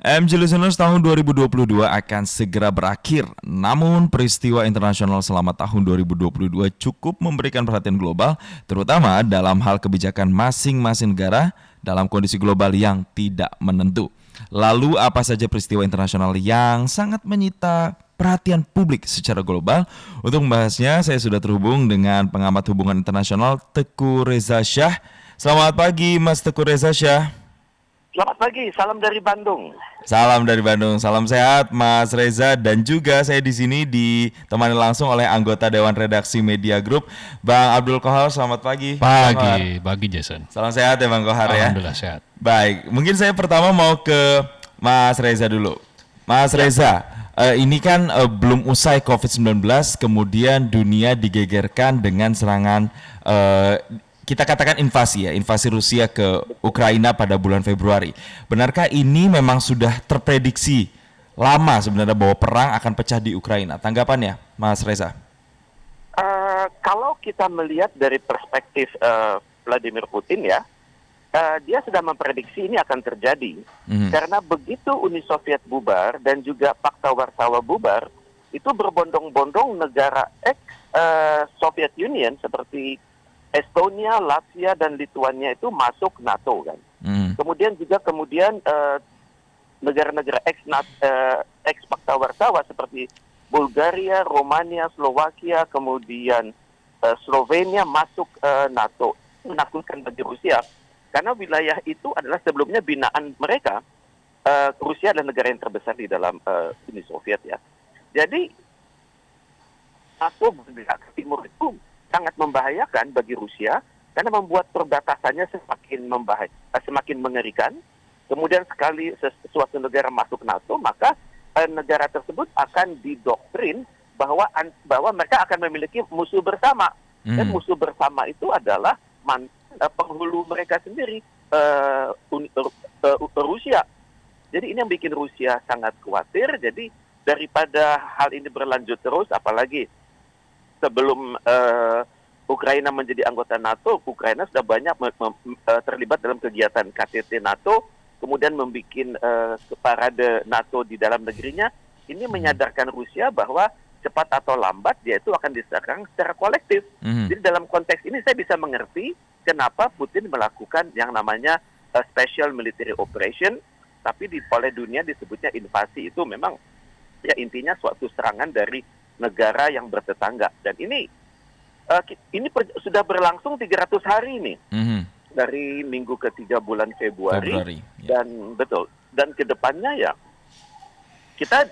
MG Listeners, tahun 2022 akan segera berakhir. Namun peristiwa internasional selama tahun 2022 cukup memberikan perhatian global, terutama dalam hal kebijakan masing-masing negara dalam kondisi global yang tidak menentu. Lalu apa saja peristiwa internasional yang sangat menyita perhatian publik secara global? Untuk membahasnya, saya sudah terhubung dengan pengamat hubungan internasional Teguh Reza Shah. Selamat pagi Mas Teguh Reza Shah. Selamat pagi, salam dari Bandung. Salam dari Bandung, salam sehat Mas Reza, dan juga saya di sini ditemani langsung oleh anggota Dewan Redaksi Media Group, Bang Abdul Kohar. Selamat pagi, Bang Kohar. Pagi Jason. Salam sehat ya Bang Kohar ya. Alhamdulillah sehat. Baik, mungkin saya pertama mau ke Mas Reza dulu. Mas Reza, ini kan belum usai COVID-19, kemudian dunia digegerkan dengan serangan kita katakan invasi ya, invasi Rusia ke Ukraina pada bulan Februari. Benarkah ini memang sudah terprediksi lama sebenarnya bahwa perang akan pecah di Ukraina? Tanggapannya, Mas Reza? Kalau kita melihat dari perspektif Vladimir Putin ya, dia sudah memprediksi ini akan terjadi. Karena begitu Uni Soviet bubar dan juga Pakta Warsawa bubar, itu berbondong-bondong negara ex-Soviet Union seperti Estonia, Latvia, dan Lithuania itu masuk NATO kan. Kemudian negara-negara ex-Pakta Warsawa seperti Bulgaria, Romania, Slovakia, kemudian Slovenia masuk NATO. Menakutkan bagi Rusia karena wilayah itu adalah sebelumnya binaan mereka. Rusia adalah negara yang terbesar di dalam Uni Soviet ya. Jadi NATO bergerak ke timur itu sangat membahayakan bagi Rusia karena membuat perbatasannya semakin mengerikan. Kemudian sekali suatu negara masuk NATO, maka negara tersebut akan didoktrin bahwa mereka akan memiliki musuh bersama. Dan musuh bersama itu adalah penghulu mereka sendiri, Rusia. Jadi ini yang bikin Rusia sangat khawatir. Jadi daripada hal ini berlanjut terus, apalagi sebelum Ukraina menjadi anggota NATO, Ukraina sudah banyak terlibat dalam kegiatan KTT NATO, kemudian membuat parade NATO di dalam negerinya. Ini menyadarkan Rusia bahwa cepat atau lambat dia itu akan diserang secara kolektif. Jadi dalam konteks ini saya bisa mengerti kenapa Putin melakukan yang namanya special military operation, tapi oleh dunia disebutnya invasi. Itu memang ya intinya suatu serangan dari negara yang bertetangga. Dan ini sudah berlangsung 300 hari ini. Dari minggu ketiga bulan Februari ya. Dan kedepannya ya kita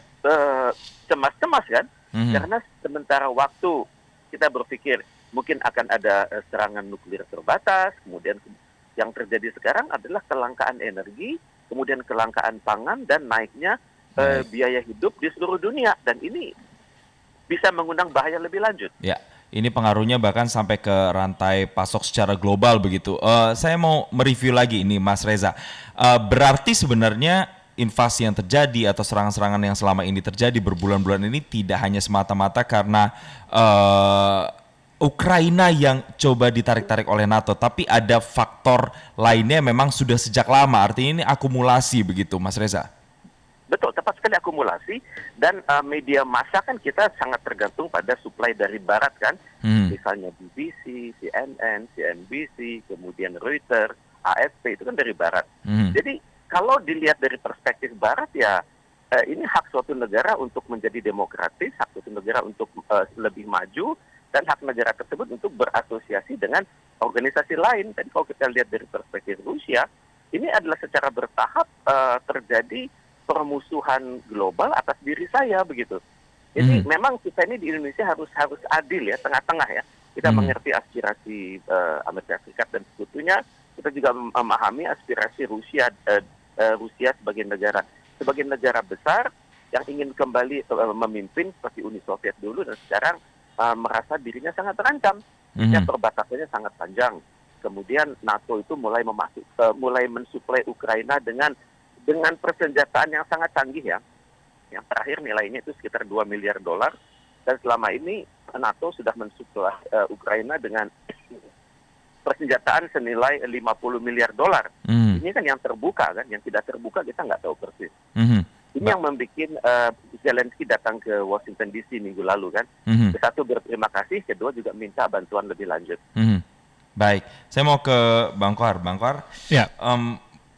cemas-cemas kan, karena sementara waktu kita berpikir mungkin akan ada serangan nuklir terbatas, kemudian yang terjadi sekarang adalah kelangkaan energi, kemudian kelangkaan pangan dan naiknya biaya hidup di seluruh dunia, dan ini bisa mengundang bahaya lebih lanjut. Ya, ini pengaruhnya bahkan sampai ke rantai pasok secara global begitu. Saya mau mereview lagi ini, Mas Reza. Berarti sebenarnya invasi yang terjadi atau serangan-serangan yang selama ini terjadi berbulan-bulan ini tidak hanya semata-mata karena Ukraina yang coba ditarik-tarik oleh NATO, tapi ada faktor lainnya memang sudah sejak lama. Artinya ini akumulasi begitu, Mas Reza. Betul, tepat sekali akumulasi. Dan media massa kan kita sangat tergantung pada suplai dari barat kan. Misalnya BBC, CNN, CNBC, kemudian Reuters, AFP, itu kan dari barat. Jadi kalau dilihat dari perspektif barat ya ini hak suatu negara untuk menjadi demokratis, hak suatu negara untuk lebih maju, dan hak negara tersebut untuk berasosiasi dengan organisasi lain. Dan kalau kita lihat dari perspektif Rusia, ini adalah secara bertahap terjadi permusuhan global atas diri saya begitu. Jadi memang kita ini di Indonesia harus adil ya, tengah-tengah ya. Kita mengerti aspirasi Amerika Serikat dan sekutunya. Kita juga memahami aspirasi Rusia sebagai negara besar yang ingin kembali memimpin seperti Uni Soviet dulu, dan sekarang merasa dirinya sangat terancam. Ya, perbatasannya sangat panjang. Kemudian NATO itu mulai mensuplai Ukraina dengan persenjataan yang sangat canggih ya. Yang terakhir nilainya itu sekitar $2 miliar. Dan selama ini NATO sudah mensuplai Ukraina dengan persenjataan senilai 50 miliar dolar. Mhm. Ini kan yang terbuka kan, yang tidak terbuka kita nggak tahu persis. Mhm. Ini yang membuat Zelensky datang ke Washington DC minggu lalu kan. Mhm. Satu, berterima kasih, kedua juga minta bantuan lebih lanjut. Mhm. Baik, saya mau ke Bang Kohar. Bang Kohar, Ya.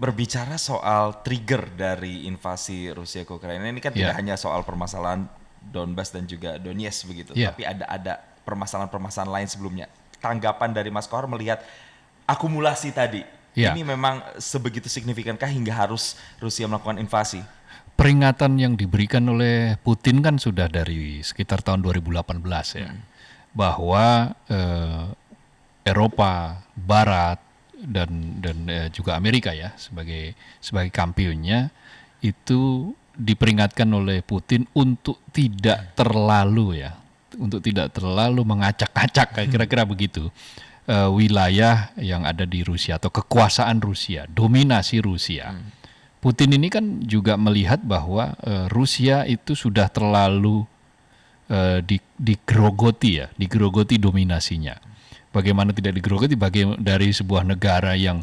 berbicara soal trigger dari invasi Rusia ke Ukraina ini kan tidak hanya soal permasalahan Donbas dan juga Donetsk begitu, tapi ada permasalahan-permasalahan lain sebelumnya. Tanggapan dari Mas Kohar melihat akumulasi tadi, ini memang sebegitu signifikankah hingga harus Rusia melakukan invasi? Peringatan yang diberikan oleh Putin kan sudah dari sekitar tahun 2018 ya, bahwa Eropa Barat dan juga Amerika ya sebagai kampionnya itu diperingatkan oleh Putin untuk tidak terlalu mengacak-acak kira-kira begitu wilayah yang ada di Rusia atau kekuasaan Rusia, dominasi Rusia. Putin ini kan juga melihat bahwa Rusia itu sudah terlalu digerogoti dominasinya. Bagaimana tidak digerogoti dari sebuah negara yang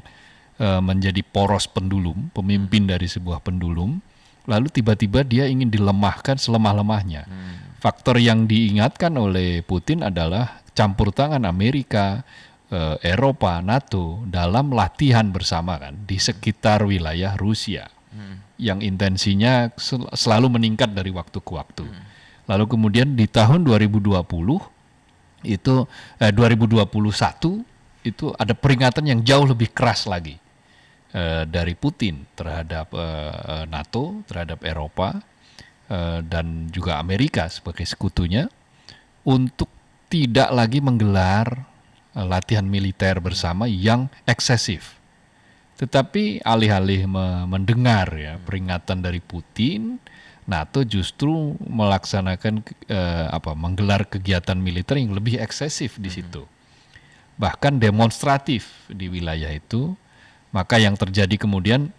menjadi poros pendulum, pemimpin dari sebuah pendulum, lalu tiba-tiba dia ingin dilemahkan selemah-lemahnya. Faktor yang diingatkan oleh Putin adalah campur tangan Amerika, Eropa, NATO dalam latihan bersama kan di sekitar wilayah Rusia yang intensinya selalu meningkat dari waktu ke waktu. Lalu kemudian di tahun 2021 itu ada peringatan yang jauh lebih keras lagi dari Putin terhadap NATO, terhadap Eropa dan juga Amerika sebagai sekutunya untuk tidak lagi menggelar latihan militer bersama yang eksesif. Tetapi alih-alih mendengar ya peringatan dari Putin, NATO justru melaksanakan menggelar kegiatan militer yang lebih eksesif di situ. Bahkan demonstratif di wilayah itu. Maka yang terjadi kemudian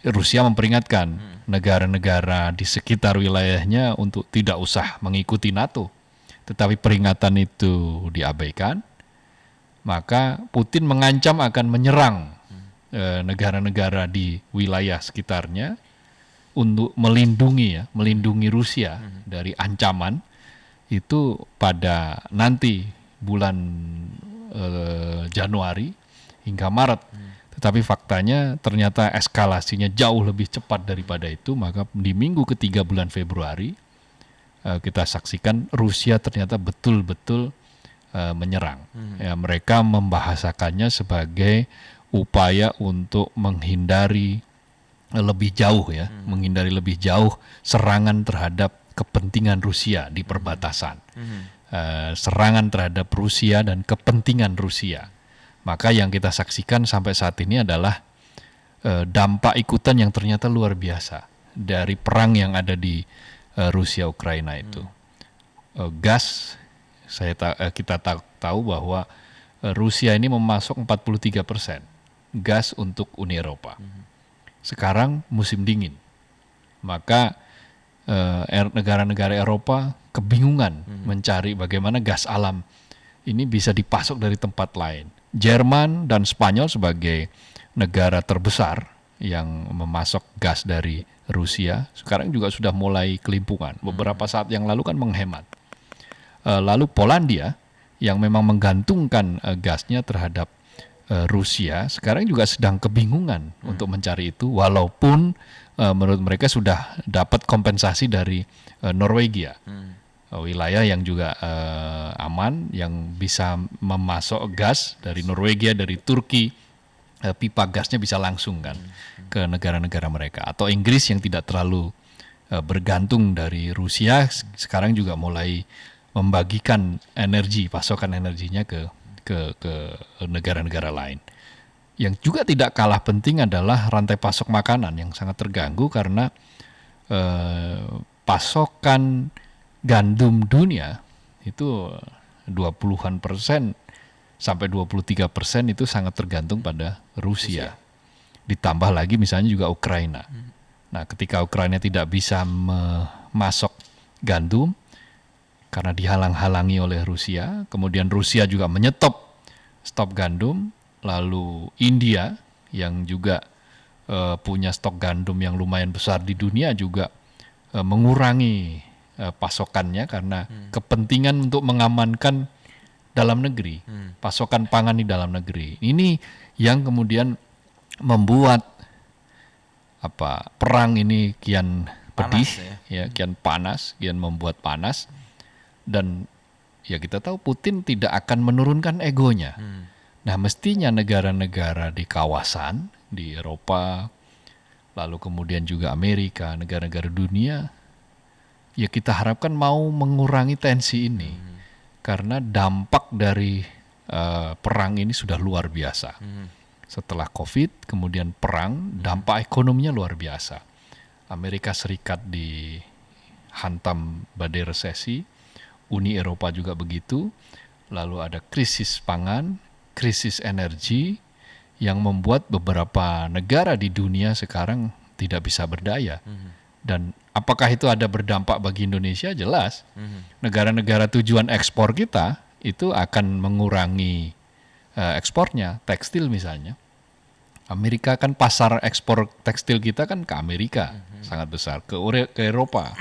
Rusia memperingatkan negara-negara di sekitar wilayahnya untuk tidak usah mengikuti NATO. Tetapi peringatan itu diabaikan. Maka Putin mengancam akan menyerang negara-negara di wilayah sekitarnya untuk melindungi Rusia dari ancaman itu pada nanti bulan Januari hingga Maret. Tetapi faktanya ternyata eskalasinya jauh lebih cepat daripada itu. Maka di minggu ketiga bulan Februari kita saksikan Rusia ternyata betul-betul menyerang. Ya, mereka membahasakannya sebagai upaya untuk menghindari lebih jauh serangan terhadap kepentingan Rusia di perbatasan. Serangan terhadap Rusia dan kepentingan Rusia. Maka yang kita saksikan sampai saat ini adalah dampak ikutan yang ternyata luar biasa dari perang yang ada di Rusia Ukraina itu. Gas, kita tahu bahwa Rusia ini memasok 43% gas untuk Uni Eropa. Sekarang musim dingin, maka negara-negara Eropa kebingungan mencari bagaimana gas alam ini bisa dipasok dari tempat lain. Jerman dan Spanyol sebagai negara terbesar yang memasok gas dari Rusia sekarang juga sudah mulai kelimpungan. Beberapa saat yang lalu kan menghemat. Lalu Polandia yang memang menggantungkan gasnya terhadap Rusia sekarang juga sedang kebingungan untuk mencari itu, walaupun menurut mereka sudah dapat kompensasi dari Norwegia, wilayah yang juga aman, yang bisa memasok gas dari Norwegia, dari Turki, pipa gasnya bisa langsung kan ke negara-negara mereka. Atau Inggris yang tidak terlalu bergantung dari Rusia sekarang juga mulai membagikan pasokan energinya ke negara-negara lain. Yang juga tidak kalah penting adalah rantai pasok makanan yang sangat terganggu karena pasokan gandum dunia itu 20% sampai 23% itu sangat tergantung pada Rusia. Ditambah lagi misalnya juga Ukraina. Nah, ketika Ukraina tidak bisa memasok gandum karena dihalang-halangi oleh Rusia, kemudian Rusia juga menyetop stok gandum, lalu India yang juga punya stok gandum yang lumayan besar di dunia juga mengurangi pasokannya karena kepentingan untuk mengamankan dalam negeri, pasokan pangan di dalam negeri. Ini yang kemudian membuat perang ini kian pedih, kian panas, kian membuat panas, dan ya kita tahu Putin tidak akan menurunkan egonya. Nah, mestinya negara-negara di kawasan, di Eropa, lalu kemudian juga Amerika, negara-negara dunia, ya kita harapkan mau mengurangi tensi ini, karena dampak dari perang ini sudah luar biasa. Setelah COVID, kemudian perang, dampak ekonominya luar biasa. Amerika Serikat dihantam badai resesi, Uni Eropa juga begitu, lalu ada krisis pangan, krisis energi, yang membuat beberapa negara di dunia sekarang tidak bisa berdaya. Dan apakah itu ada berdampak bagi Indonesia? Jelas. Negara-negara tujuan ekspor kita itu akan mengurangi ekspornya, tekstil misalnya. Amerika kan pasar ekspor tekstil kita kan ke Amerika sangat besar, ke Eropa.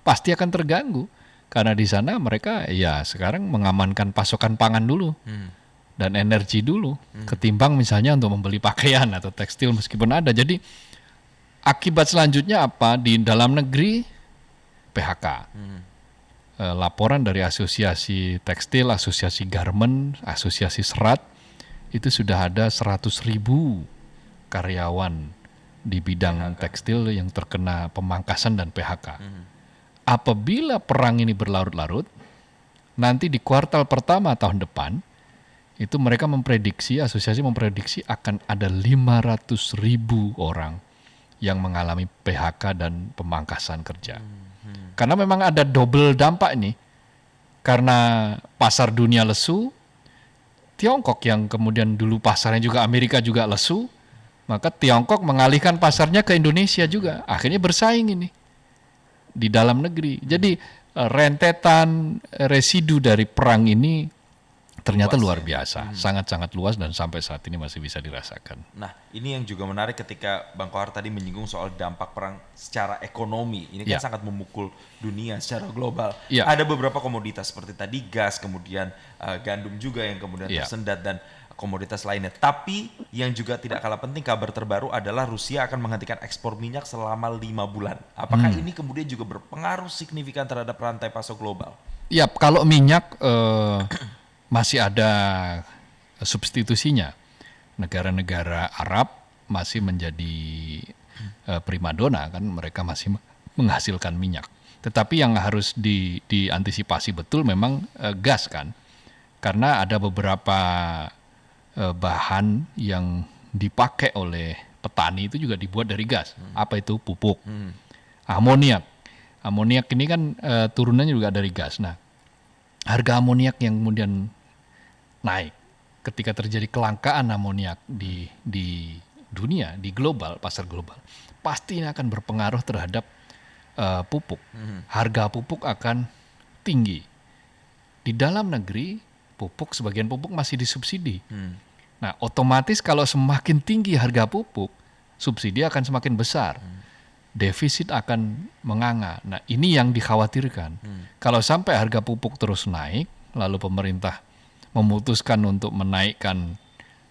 Pasti akan terganggu karena di sana mereka ya sekarang mengamankan pasokan pangan dulu. Dan energi dulu, ketimbang misalnya untuk membeli pakaian atau tekstil meskipun ada. Jadi akibat selanjutnya apa? Di dalam negeri PHK. Laporan dari Asosiasi Tekstil, Asosiasi Garment, Asosiasi Serat, itu sudah ada 100.000 karyawan di bidang tekstil yang terkena pemangkasan dan PHK. Apabila perang ini berlarut-larut, nanti di kuartal pertama tahun depan, itu mereka memprediksi, asosiasi memprediksi akan ada 500.000 orang yang mengalami PHK dan pemangkasan kerja. Karena memang ada double dampak ini. Karena pasar dunia lesu, Tiongkok yang kemudian dulu pasarnya juga Amerika juga lesu, maka Tiongkok mengalihkan pasarnya ke Indonesia juga. Akhirnya bersaing ini di dalam negeri. Jadi rentetan residu dari perang ini ternyata luar biasa, sangat-sangat luas dan sampai saat ini masih bisa dirasakan. Nah, ini yang juga menarik ketika Bang Kohar tadi menyinggung soal dampak perang secara ekonomi. Ini kan sangat memukul dunia secara global. Ada beberapa komoditas seperti tadi gas, kemudian gandum juga yang kemudian tersendat dan komoditas lainnya. Tapi yang juga tidak kalah penting, kabar terbaru adalah Rusia akan menghentikan ekspor minyak selama 5 bulan. Apakah ini kemudian juga berpengaruh signifikan terhadap rantai pasok global? Ya, kalau minyak masih ada substitusinya. Negara-negara Arab masih menjadi primadona, kan mereka masih menghasilkan minyak. Tetapi yang harus diantisipasi betul memang gas kan. Karena ada beberapa bahan yang dipakai oleh petani itu juga dibuat dari gas. Apa itu? Pupuk. Amoniak. Amoniak ini kan turunannya juga dari gas. Nah, harga amoniak yang kemudian naik ketika terjadi kelangkaan amoniak di dunia, di global, pasar global, pasti ini akan berpengaruh terhadap pupuk. Harga pupuk akan tinggi. Di dalam negeri, sebagian pupuk masih disubsidi. Nah, otomatis kalau semakin tinggi harga pupuk, subsidi akan semakin besar. Defisit akan menganga. Nah, ini yang dikhawatirkan. Kalau sampai harga pupuk terus naik, lalu pemerintah memutuskan untuk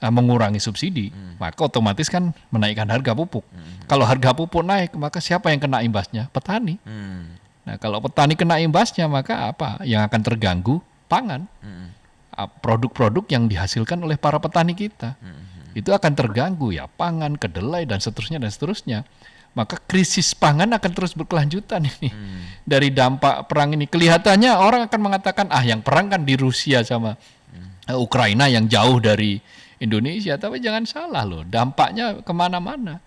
mengurangi subsidi, maka otomatis kan menaikkan harga pupuk. Kalau harga pupuk naik, maka siapa yang kena imbasnya? Petani. Nah, kalau petani kena imbasnya, maka apa? Yang akan terganggu pangan. Produk-produk yang dihasilkan oleh para petani kita. Itu akan terganggu ya, pangan, kedelai, dan seterusnya. Maka krisis pangan akan terus berkelanjutan ini. Dari dampak perang ini. Kelihatannya orang akan mengatakan, yang perang kan di Rusia sama Ukraina yang jauh dari Indonesia. Tapi jangan salah loh, dampaknya kemana-mana.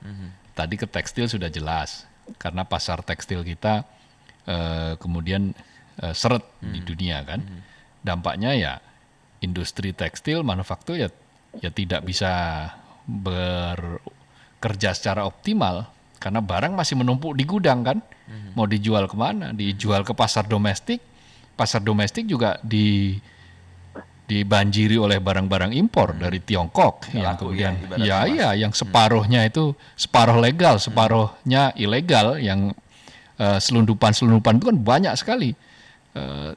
Tadi ke tekstil sudah jelas. Karena pasar tekstil kita kemudian seret di dunia kan. Dampaknya ya industri tekstil, manufaktur ya tidak bisa bekerja secara optimal. Karena barang masih menumpuk di gudang kan, mau dijual kemana? Dijual ke pasar domestik juga dibanjiri oleh barang-barang impor dari Tiongkok yang laku kemudian ya, ibaratnya, Mas. yang separuhnya itu separuh legal, separuhnya ilegal, yang selundupan-selundupan itu kan banyak sekali.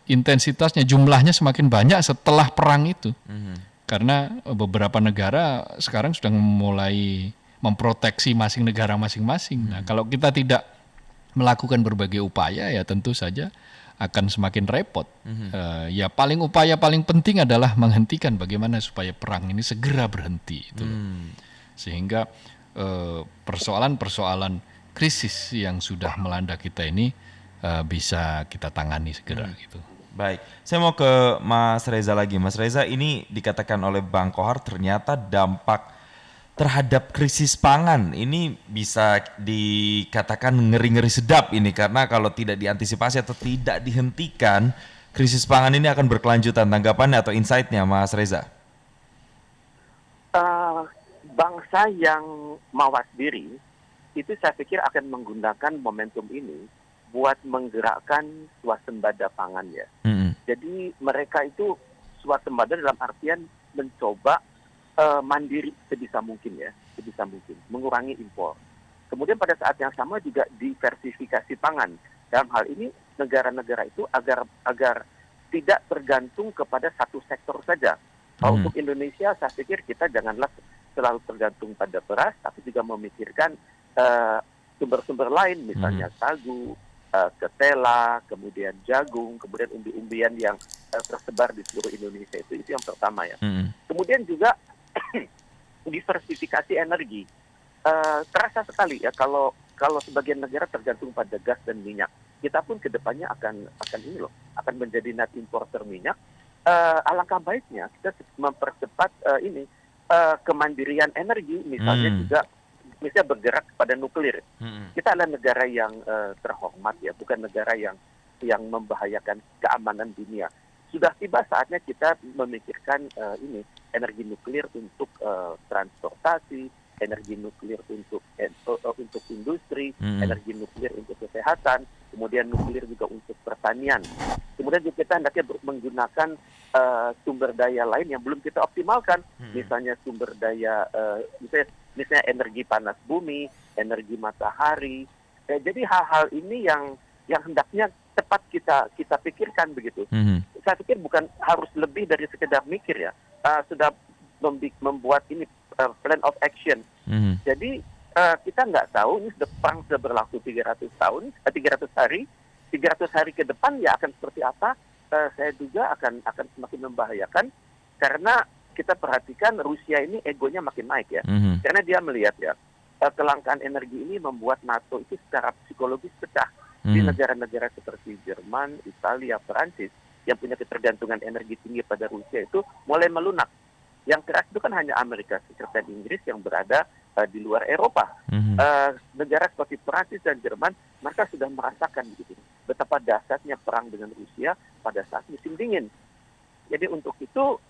Intensitasnya, jumlahnya semakin banyak setelah perang itu. Karena beberapa negara sekarang sudah mulai memproteksi negara masing-masing. Nah, kalau kita tidak melakukan berbagai upaya, ya tentu saja akan semakin repot. Ya upaya paling penting adalah menghentikan bagaimana supaya perang ini segera berhenti. Itu loh. Sehingga persoalan-persoalan krisis yang sudah melanda kita ini bisa kita tangani segera gitu. Baik, saya mau ke Mas Reza lagi. Mas Reza, ini dikatakan oleh Bang Kohar ternyata dampak terhadap krisis pangan ini bisa dikatakan ngeri-ngeri sedap ini, karena kalau tidak diantisipasi atau tidak dihentikan, krisis pangan ini akan berkelanjutan. Tanggapannya atau insight-nya, Mas Reza? Bangsa yang mawas diri itu saya pikir akan menggunakan momentum ini buat menggerakkan swasembada pangan ya. Jadi mereka itu swasembada dalam artian mencoba mandiri sebisa mungkin ya, sebisa mungkin, mengurangi impor. Kemudian pada saat yang sama juga diversifikasi pangan. Dalam hal ini negara-negara itu agar tidak tergantung kepada satu sektor saja. Kalau untuk Indonesia, saya pikir kita janganlah selalu tergantung pada beras, tapi juga memikirkan sumber-sumber lain, misalnya sagu, ketela, kemudian jagung, kemudian umbi-umbian yang tersebar di seluruh Indonesia. Itu yang pertama ya. Kemudian juga diversifikasi energi. Terasa sekali ya kalau sebagian negara tergantung pada gas dan minyak. Kita pun kedepannya akan menjadi net importer minyak. Alangkah baiknya kita mempercepat kemandirian energi, misalnya bergerak pada nuklir. Kita adalah negara yang terhormat ya, bukan negara yang membahayakan keamanan dunia. Sudah tiba saatnya kita memikirkan energi nuklir untuk transportasi, energi nuklir untuk industri, energi nuklir untuk kesehatan, kemudian nuklir juga untuk pertanian. Kemudian juga kita hendaknya menggunakan sumber daya lain yang belum kita optimalkan, misalnya sumber daya misalnya energi panas bumi, energi matahari. Jadi hal-hal ini yang hendaknya tepat kita pikirkan begitu. Saya pikir bukan harus lebih dari sekedar mikir ya. Sudah membuat ini plan of action. Jadi kita nggak tahu ini perang sudah berlangsung 300 hari. 300 hari ke depan ya akan seperti apa? Saya duga akan semakin membahayakan karena kita perhatikan Rusia ini egonya makin naik ya. Karena dia melihat ya kelangkaan energi ini membuat NATO itu secara psikologis pecah. Di negara-negara seperti Jerman, Italia, Perancis yang punya ketergantungan energi tinggi pada Rusia itu mulai melunak. Yang keras itu kan hanya Amerika Serikat dan Inggris yang berada di luar Eropa. Negara seperti Perancis dan Jerman mereka sudah merasakan begitu betapa dahsyatnya perang dengan Rusia pada saat musim dingin. Jadi untuk itu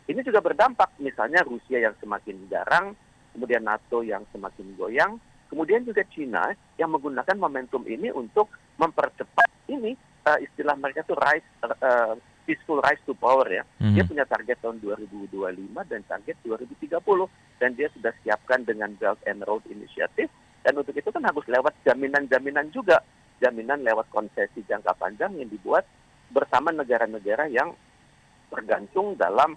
ini juga berdampak, misalnya Rusia yang semakin garang, kemudian NATO yang semakin goyang, kemudian juga Cina yang menggunakan momentum ini untuk mempercepat ini istilah mereka itu peaceful rise to power ya. Dia punya target tahun 2025 dan target 2030 dan dia sudah siapkan dengan Belt and Road Initiative dan untuk itu kan harus lewat jaminan-jaminan juga, jaminan lewat konsesi jangka panjang yang dibuat bersama negara-negara yang tergantung dalam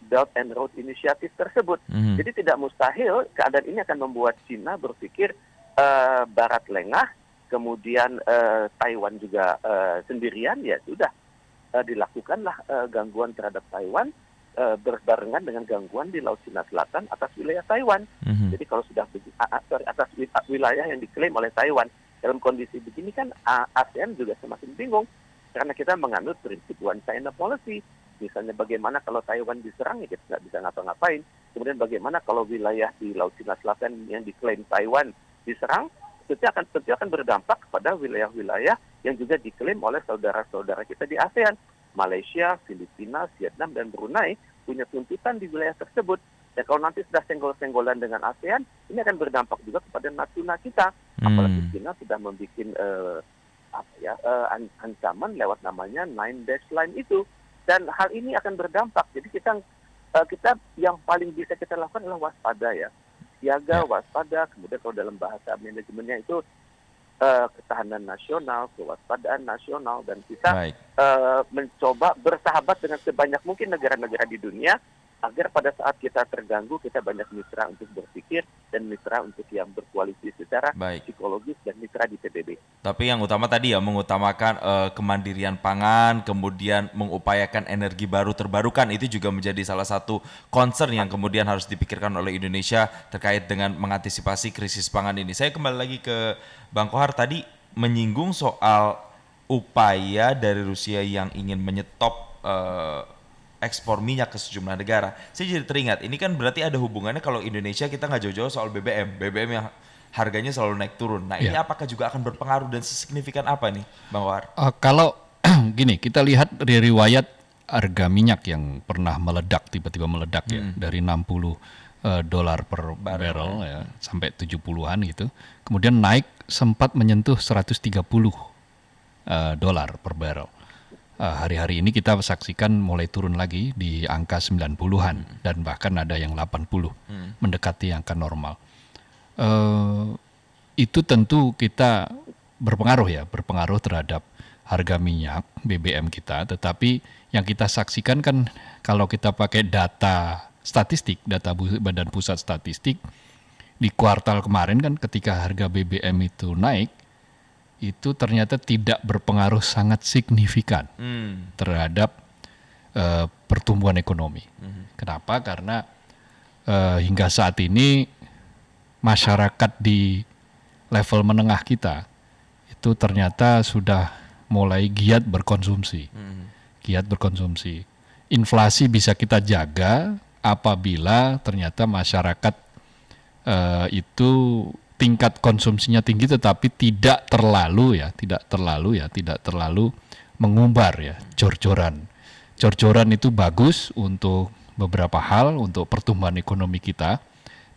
Belt and Road Initiative tersebut. Jadi tidak mustahil keadaan ini akan membuat Cina berpikir Barat lengah, kemudian Taiwan juga sendirian, ya sudah dilakukanlah gangguan terhadap Taiwan berbarengan dengan gangguan di Laut Cina Selatan atas wilayah Taiwan. Jadi kalau sudah atas wilayah yang diklaim oleh Taiwan, dalam kondisi begini kan ASEAN juga semakin bingung karena kita menganut prinsip One China Policy. Misalnya bagaimana kalau Taiwan diserang ya kita nggak bisa ngapa-ngapain. Kemudian bagaimana kalau wilayah di Laut Cina Selatan yang diklaim Taiwan diserang, tentu akan berdampak kepada wilayah-wilayah yang juga diklaim oleh saudara-saudara kita di ASEAN. Malaysia, Filipina, Vietnam, dan Brunei punya tuntutan di wilayah tersebut. Dan kalau nanti sudah senggol-senggolan dengan ASEAN, ini akan berdampak juga kepada Natuna kita. Apalagi China sudah membuat ancaman lewat namanya Nine Dash Line itu. Dan hal ini akan berdampak. Jadi kita yang paling bisa kita lakukan adalah waspada ya. Siaga, waspada, kemudian kalau dalam bahasa manajemennya itu ketahanan nasional, kewaspadaan nasional, dan kita Baik. mencoba bersahabat dengan sebanyak mungkin negara-negara di dunia agar pada saat kita terganggu kita banyak mitra untuk berpikir dan mitra untuk yang berkoalisi secara Baik. psikologis dan mitra di PBB. Tapi yang utama tadi ya mengutamakan kemandirian pangan, kemudian mengupayakan energi baru terbarukan, itu juga menjadi salah satu concern yang kemudian harus dipikirkan oleh Indonesia terkait dengan mengantisipasi krisis pangan ini. Saya kembali lagi ke Bang Kohar, tadi menyinggung soal upaya dari Rusia yang ingin menyetop ekspor minyak ke sejumlah negara. Saya jadi teringat, ini kan berarti ada hubungannya kalau Indonesia kita nggak jauh-jauh soal BBM yang harganya selalu naik turun. Nah ini apakah juga akan berpengaruh dan sesignifikan apa nih Bang Kohar? Kalau gini, kita lihat dari riwayat harga minyak yang pernah meledak, tiba-tiba meledak ya, dari 60 dolar per barrel ya, sampai 70-an gitu. Kemudian naik sempat menyentuh 130 dolar per barrel. Hari-hari ini kita saksikan mulai turun lagi di angka 90-an dan bahkan ada yang 80, mendekati angka normal. Itu tentu kita berpengaruh terhadap harga minyak BBM kita, tetapi yang kita saksikan kan kalau kita pakai data statistik, data Badan Pusat Statistik, di kuartal kemarin kan ketika harga BBM itu naik, itu ternyata tidak berpengaruh sangat signifikan terhadap pertumbuhan ekonomi. Kenapa? Karena hingga saat ini masyarakat di level menengah kita itu ternyata sudah mulai giat berkonsumsi. Inflasi bisa kita jaga apabila ternyata masyarakat itu tingkat konsumsinya tinggi tetapi tidak terlalu mengumbar ya, jor-joran. Jor-joran itu bagus untuk beberapa hal, untuk pertumbuhan ekonomi kita,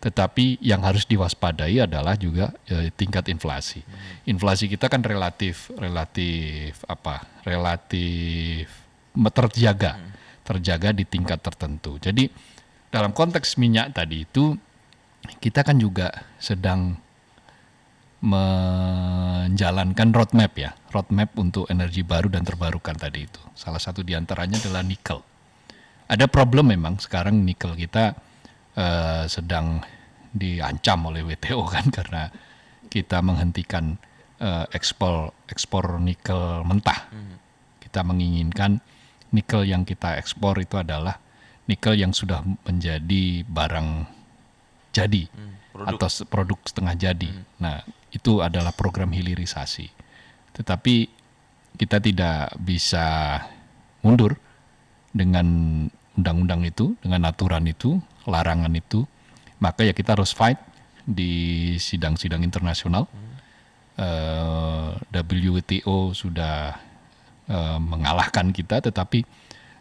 tetapi yang harus diwaspadai adalah juga tingkat inflasi. Inflasi kita kan relatif terjaga di tingkat tertentu. Jadi dalam konteks minyak tadi itu kita kan juga sedang menjalankan roadmap untuk energi baru dan terbarukan tadi itu. Salah satu diantaranya adalah nikel. Ada problem memang sekarang nikel kita sedang diancam oleh WTO kan karena kita menghentikan ekspor nikel mentah. Kita menginginkan nikel yang kita ekspor itu adalah nikel yang sudah menjadi barang jadi atau produk setengah jadi. Nah, itu adalah program hilirisasi. Tetapi kita tidak bisa mundur dengan undang-undang itu, dengan aturan itu, larangan itu. Maka ya kita harus fight di sidang-sidang internasional. WTO sudah mengalahkan kita, tetapi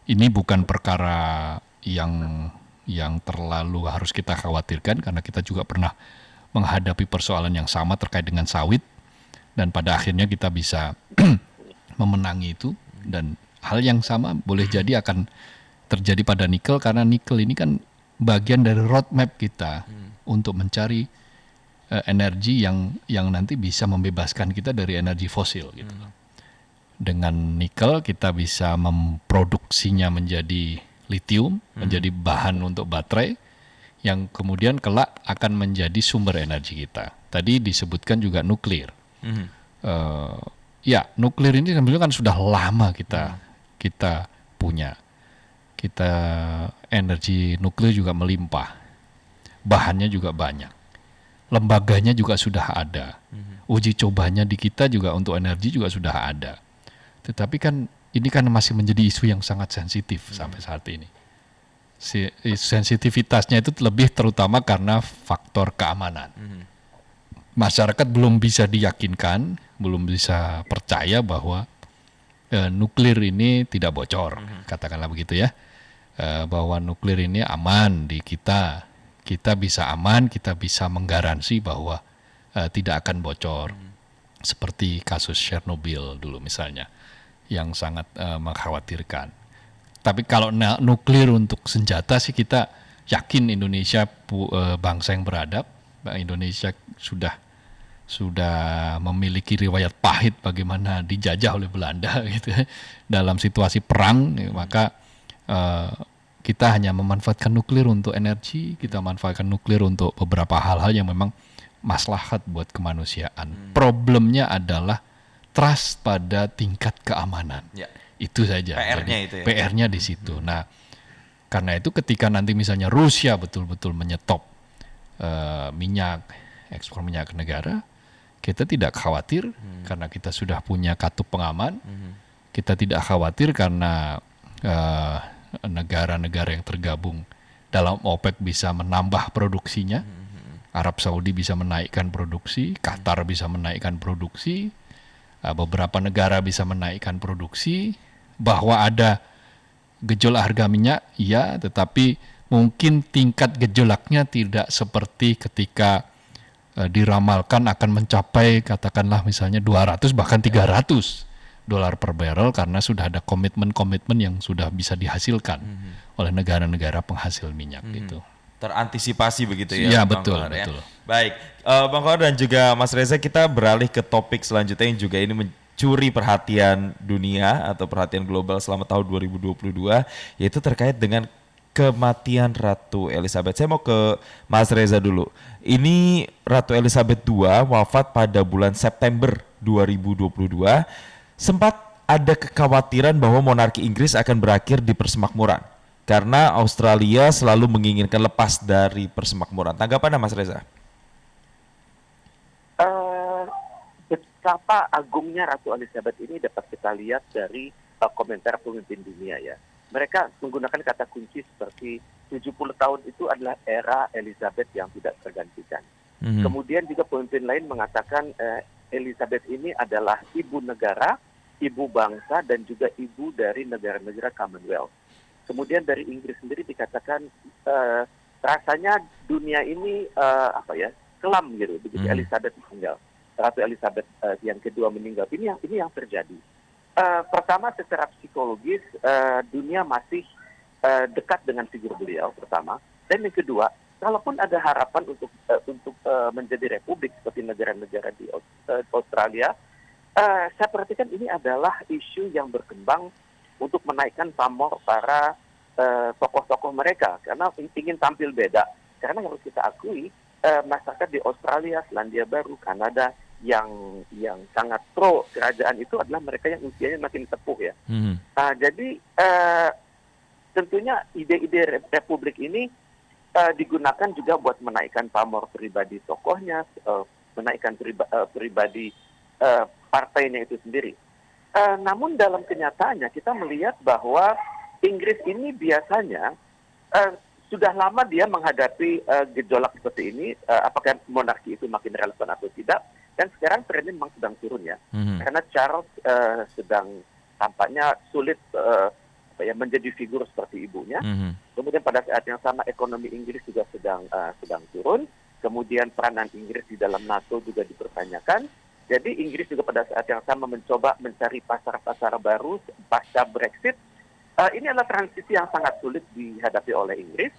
ini bukan perkara yang terlalu harus kita khawatirkan karena kita juga pernah menghadapi persoalan yang sama terkait dengan sawit dan pada akhirnya kita bisa memenangi itu, dan hal yang sama boleh jadi akan terjadi pada nikel karena nikel ini kan bagian dari roadmap kita untuk mencari energi yang nanti bisa membebaskan kita dari energi fosil gitu. Dengan nikel kita bisa memproduksinya menjadi litium, menjadi bahan untuk baterai yang kemudian kelak akan menjadi sumber energi kita. Tadi disebutkan juga nuklir. Ya, nuklir ini sebenarnya kan sudah lama kita punya. Kita energi nuklir juga melimpah. Bahannya juga banyak. Lembaganya juga sudah ada. Uji cobanya di kita juga untuk energi juga sudah ada. Tetapi kan ini kan masih menjadi isu yang sangat sensitif sampai saat ini. Sensitivitasnya itu lebih terutama karena faktor keamanan. Masyarakat belum bisa diyakinkan, belum bisa percaya bahwa nuklir ini tidak bocor, katakanlah begitu ya. Bahwa nuklir ini aman di kita bisa aman, kita bisa menggaransi bahwa tidak akan bocor. Seperti kasus Chernobyl dulu misalnya, yang sangat mengkhawatirkan. Tapi kalau nuklir untuk senjata sih kita yakin Indonesia bangsa yang beradab. Indonesia sudah memiliki riwayat pahit bagaimana dijajah oleh Belanda gitu ya. Dalam situasi perang, maka kita hanya memanfaatkan nuklir untuk energi, kita manfaatkan nuklir untuk beberapa hal-hal yang memang maslahat buat kemanusiaan. Problemnya adalah trust pada tingkat keamanan. Ya. Itu saja. PR-nya itu ya. PR-nya di situ. Nah, karena itu ketika nanti misalnya Rusia betul-betul menyetop minyak, ekspor minyak ke negara, kita tidak khawatir karena kita sudah punya katup pengaman. Kita tidak khawatir karena negara-negara yang tergabung dalam OPEC bisa menambah produksinya. Arab Saudi bisa menaikkan produksi, Qatar bisa menaikkan produksi, beberapa negara bisa menaikkan produksi. Bahwa ada gejolak harga minyak, ya, tetapi mungkin tingkat gejolaknya tidak seperti ketika diramalkan akan mencapai katakanlah misalnya 200 bahkan 300 dolar per barrel karena sudah ada komitmen-komitmen yang sudah bisa dihasilkan oleh negara-negara penghasil minyak gitu. Terantisipasi begitu ya. Ya, Bang betul, Kohar, ya. betul. Baik, Bang Kohar dan juga Mas Reza, kita beralih ke topik selanjutnya yang juga ini mencuri perhatian dunia atau perhatian global selama tahun 2022, yaitu terkait dengan kematian Ratu Elizabeth. Saya mau ke Mas Reza dulu. Ini Ratu Elizabeth II wafat pada bulan September 2022. Sempat ada kekhawatiran bahwa monarki Inggris akan berakhir di persemakmuran karena Australia selalu menginginkan lepas dari persemakmuran. Tanggapan Mas Reza? Betapa agungnya Ratu Elizabeth ini dapat kita lihat dari komentar pemimpin dunia ya. Mereka menggunakan kata kunci seperti 70 tahun itu adalah era Elizabeth yang tidak tergantikan. Kemudian juga pemimpin lain mengatakan Elizabeth ini adalah ibu negara, ibu bangsa, dan juga ibu dari negara-negara Commonwealth. Kemudian dari Inggris sendiri dikatakan rasanya dunia ini kelam gitu begitu Elizabeth meninggal. Ratu Elizabeth yang kedua meninggal. Ini yang terjadi. Pertama secara psikologis dunia masih dekat dengan figur beliau pertama, dan yang kedua, kalaupun ada harapan untuk menjadi republik seperti negara-negara di Australia, saya perhatikan ini adalah isu yang berkembang untuk menaikkan pamor para tokoh-tokoh mereka karena ingin tampil beda. Karena harus kita akui masyarakat di Australia, Selandia Baru, Kanada yang sangat pro kerajaan itu adalah mereka yang usianya makin sepuh ya. Jadi tentunya ide-ide republik ini digunakan juga buat menaikkan pamor pribadi tokohnya, menaikkan pribadi partainya itu sendiri. Namun dalam kenyataannya kita melihat bahwa Inggris ini biasanya sudah lama dia menghadapi gejolak seperti ini, apakah monarki itu makin relevan atau tidak. Dan sekarang trennya memang sedang turun ya, karena Charles sedang tampaknya sulit menjadi figur seperti ibunya. Kemudian pada saat yang sama ekonomi Inggris juga sedang turun. Kemudian peranan Inggris di dalam NATO juga dipertanyakan. Jadi Inggris juga pada saat yang sama mencoba mencari pasar-pasar baru pasca Brexit. Ini adalah transisi yang sangat sulit dihadapi oleh Inggris.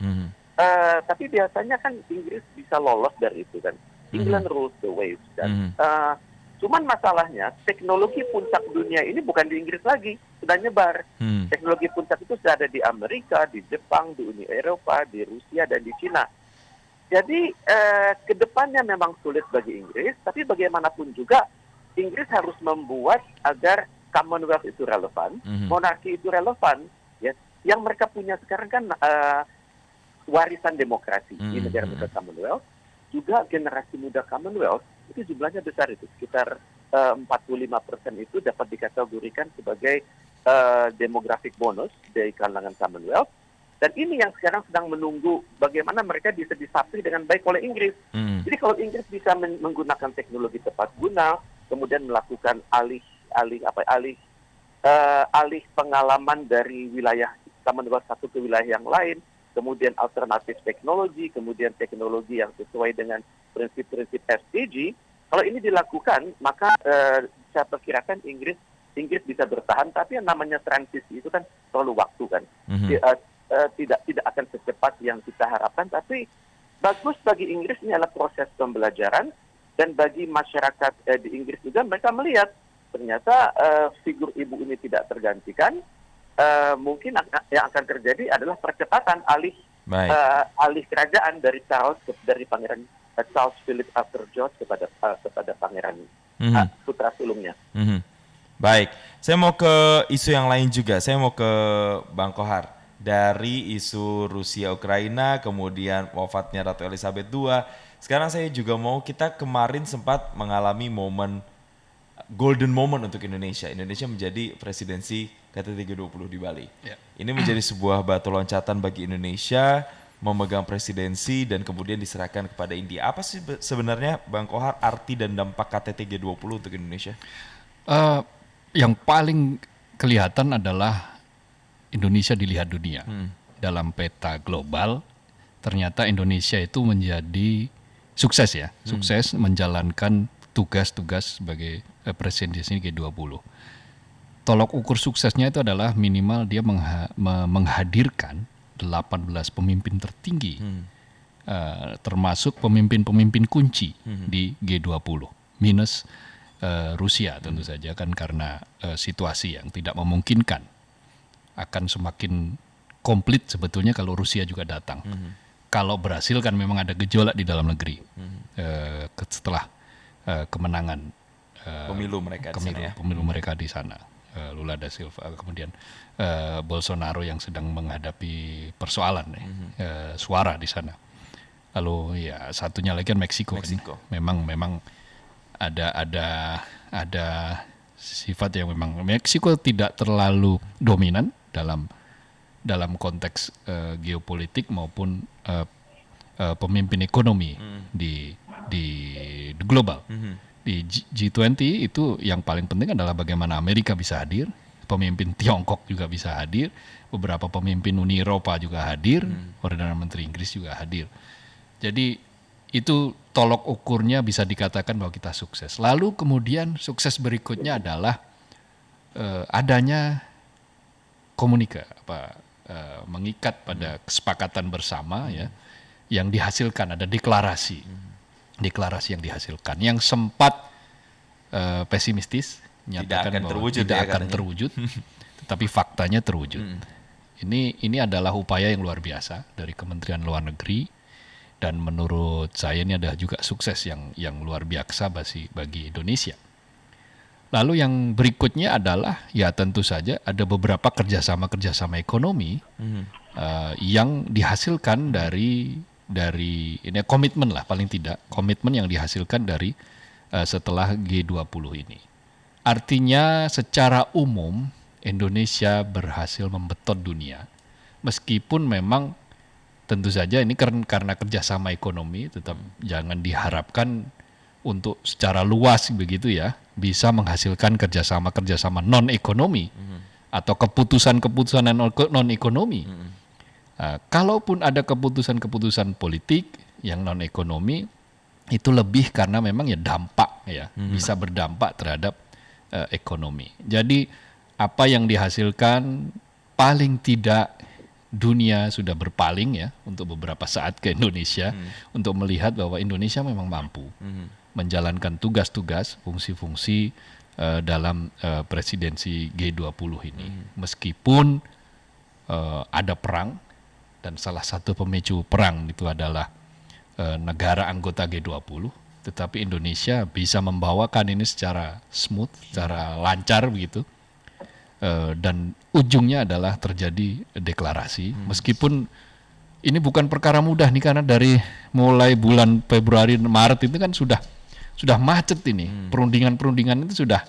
Tapi biasanya kan Inggris bisa lolos dari itu kan. England rules the waves. Dan cuman masalahnya teknologi puncak dunia ini bukan di Inggris lagi, sudah nyebar. Teknologi puncak itu sudah ada di Amerika, di Jepang, di Uni Eropa, di Rusia, dan di Cina. Jadi kedepannya memang sulit bagi Inggris, tapi bagaimanapun juga Inggris harus membuat agar Commonwealth itu relevan, monarki itu relevan. Ya, yang mereka punya sekarang kan warisan demokrasi di negara-negara Commonwealth. Juga generasi muda Commonwealth itu jumlahnya besar itu, sekitar 45% itu dapat dikategorikan sebagai demographic bonus dari kalangan Commonwealth. Dan ini yang sekarang sedang menunggu bagaimana mereka bisa disapih dengan baik oleh Inggris. Jadi kalau Inggris bisa menggunakan teknologi tepat guna, kemudian melakukan alih pengalaman dari wilayah Commonwealth satu ke wilayah yang lain, kemudian alternatif teknologi, kemudian teknologi yang sesuai dengan prinsip-prinsip SDG. Kalau ini dilakukan, maka saya perkirakan Inggris bisa bertahan, tapi yang namanya transisi itu kan perlu waktu kan. tidak akan secepat yang kita harapkan, tapi bagus bagi Inggris ini adalah proses pembelajaran, dan bagi masyarakat di Inggris juga mereka melihat ternyata figur ibu ini tidak tergantikan. Mungkin yang akan terjadi adalah percepatan alih kerajaan dari Pangeran Charles Philip Arthur George kepada Pangeran putra sulungnya. Baik, saya mau ke isu yang lain juga. Saya mau ke Bang Kohar. Dari isu Rusia Ukraina, kemudian wafatnya Ratu Elizabeth II. Sekarang saya juga mau, kita kemarin sempat mengalami golden moment untuk Indonesia. Indonesia menjadi presidensi KTT G20 di Bali. Ya. Ini menjadi sebuah batu loncatan bagi Indonesia memegang presidensi dan kemudian diserahkan kepada India. Apa sih sebenarnya Bang Kohar arti dan dampak KTT G20 untuk Indonesia? Yang paling kelihatan adalah Indonesia dilihat dunia. Dalam peta global, ternyata Indonesia itu menjadi sukses ya. Sukses menjalankan tugas-tugas sebagai presidensi G20. Tolok ukur suksesnya itu adalah minimal dia menghadirkan 18 pemimpin tertinggi, termasuk pemimpin-pemimpin kunci di G20. Minus Rusia tentu saja kan karena situasi yang tidak memungkinkan. Akan semakin komplit sebetulnya kalau Rusia juga datang. Kalau Brasil kan memang ada gejolak di dalam negeri setelah kemenangan pemilu mereka di sana. Lula da Silva, kemudian Bolsonaro yang sedang menghadapi persoalan suara di sana. Lalu ya satunya lagi kan Meksiko. Kan. Memang ada sifat yang memang Meksiko tidak terlalu dominan dalam konteks geopolitik maupun pemimpin ekonomi di global. Di G20 itu yang paling penting adalah bagaimana Amerika bisa hadir, pemimpin Tiongkok juga bisa hadir, beberapa pemimpin Uni Eropa juga hadir, Perdana Menteri Inggris juga hadir. Jadi itu tolok ukurnya bisa dikatakan bahwa kita sukses. Lalu kemudian sukses berikutnya adalah adanya mengikat pada kesepakatan bersama ya yang dihasilkan, ada deklarasi yang dihasilkan yang sempat pesimistis menyatakan bahwa tidak akan terwujud tetapi faktanya terwujud. Ini adalah upaya yang luar biasa dari Kementerian Luar Negeri dan menurut saya ini adalah juga sukses yang luar biasa bagi Indonesia. Lalu yang berikutnya adalah ya tentu saja ada beberapa kerjasama ekonomi yang dihasilkan dari ini komitmen lah paling tidak komitmen yang dihasilkan dari setelah G20 ini. Artinya secara umum Indonesia berhasil membetot dunia meskipun memang tentu saja ini karena kerjasama ekonomi tetap jangan diharapkan untuk secara luas begitu ya bisa menghasilkan kerjasama non ekonomi atau keputusan non ekonomi. Kalaupun ada keputusan politik yang non ekonomi itu lebih karena memang ya dampak ya bisa berdampak terhadap ekonomi. Jadi apa yang dihasilkan paling tidak dunia sudah berpaling ya untuk beberapa saat ke Indonesia untuk melihat bahwa Indonesia memang mampu menjalankan tugas-tugas, fungsi-fungsi dalam presidensi G20 ini. Meskipun ada perang dan salah satu pemicu perang itu adalah negara anggota G20, tetapi Indonesia bisa membawakan ini secara smooth, secara lancar begitu. Dan ujungnya adalah terjadi deklarasi meskipun ini bukan perkara mudah nih karena dari mulai bulan Februari Maret itu kan sudah macet ini perundingan itu sudah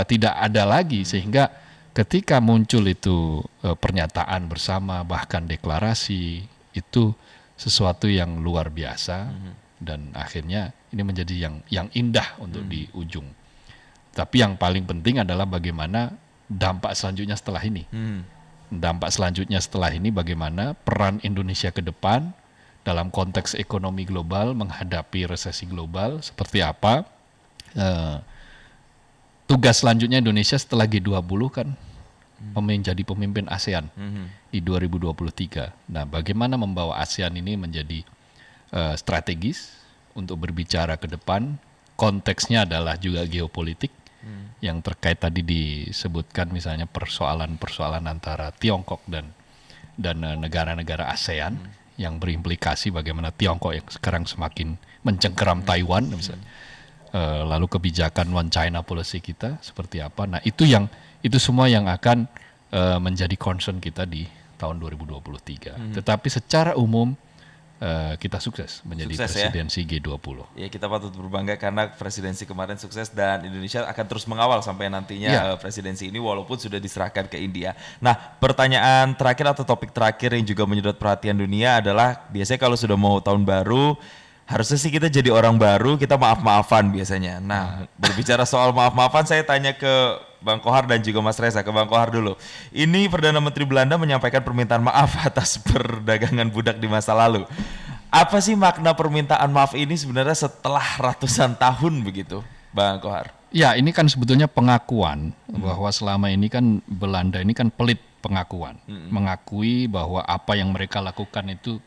tidak ada lagi sehingga ketika muncul itu pernyataan bersama bahkan deklarasi itu sesuatu yang luar biasa dan akhirnya ini menjadi yang indah untuk di ujung. Tapi yang paling penting adalah bagaimana dampak selanjutnya setelah ini. Dampak selanjutnya setelah ini bagaimana peran Indonesia ke depan dalam konteks ekonomi global menghadapi resesi global seperti apa. Tugas selanjutnya Indonesia setelah G20 kan menjadi pemimpin ASEAN di 2023. Nah, bagaimana membawa ASEAN ini menjadi strategis untuk berbicara ke depan? Konteksnya adalah juga geopolitik yang terkait tadi disebutkan misalnya persoalan-persoalan antara Tiongkok dan negara-negara ASEAN yang berimplikasi bagaimana Tiongkok yang sekarang semakin mencengkeram Taiwan misalnya. Lalu kebijakan One China policy kita seperti apa? Nah, itu semua yang akan menjadi concern kita di tahun 2023. Tetapi secara umum kita sukses menjadi presidensi G20. Ya, kita patut berbangga karena presidensi kemarin sukses dan Indonesia akan terus mengawal sampai nantinya presidensi ini walaupun sudah diserahkan ke India. Nah, pertanyaan terakhir atau topik terakhir yang juga menyedot perhatian dunia adalah biasanya kalau sudah mau tahun baru harusnya sih kita jadi orang baru, kita maaf-maafan biasanya. Nah, berbicara soal maaf-maafan saya tanya ke Bang Kohar dan juga Mas Reza. Ke Bang Kohar dulu. Ini Perdana Menteri Belanda menyampaikan permintaan maaf atas perdagangan budak di masa lalu. Apa sih makna permintaan maaf ini sebenarnya setelah ratusan tahun begitu, Bang Kohar? Ya, ini kan sebetulnya pengakuan bahwa selama ini kan Belanda ini kan pelit pengakuan. Mengakui bahwa apa yang mereka lakukan itu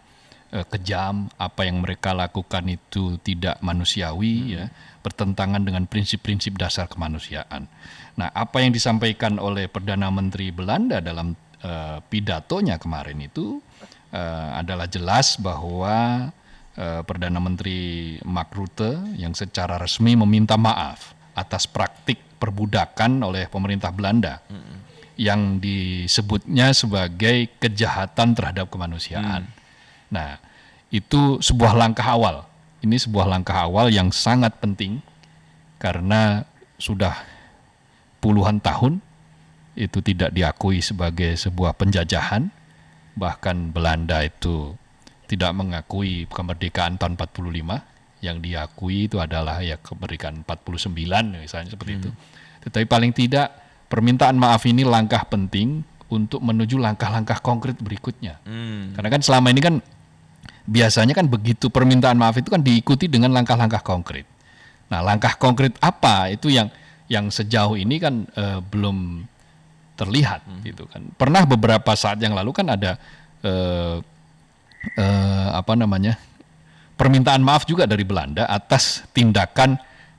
kejam, apa yang mereka lakukan itu tidak manusiawi, ya, bertentangan dengan prinsip-prinsip dasar kemanusiaan. Nah, apa yang disampaikan oleh Perdana Menteri Belanda dalam pidatonya kemarin itu adalah jelas bahwa Perdana Menteri Mark Rutte yang secara resmi meminta maaf atas praktik perbudakan oleh pemerintah Belanda yang disebutnya sebagai kejahatan terhadap kemanusiaan. Nah, itu sebuah langkah awal. Ini sebuah langkah awal yang sangat penting karena sudah puluhan tahun itu tidak diakui sebagai sebuah penjajahan. Bahkan Belanda itu tidak mengakui kemerdekaan tahun 45, yang diakui itu adalah ya kemerdekaan 49 misalnya seperti itu. Tetapi paling tidak permintaan maaf ini langkah penting untuk menuju langkah-langkah konkret berikutnya. Karena kan selama ini kan biasanya kan begitu permintaan maaf itu kan diikuti dengan langkah-langkah konkret. Nah, langkah konkret apa itu yang sejauh ini kan belum terlihat gitu kan. Pernah beberapa saat yang lalu kan ada permintaan maaf juga dari Belanda atas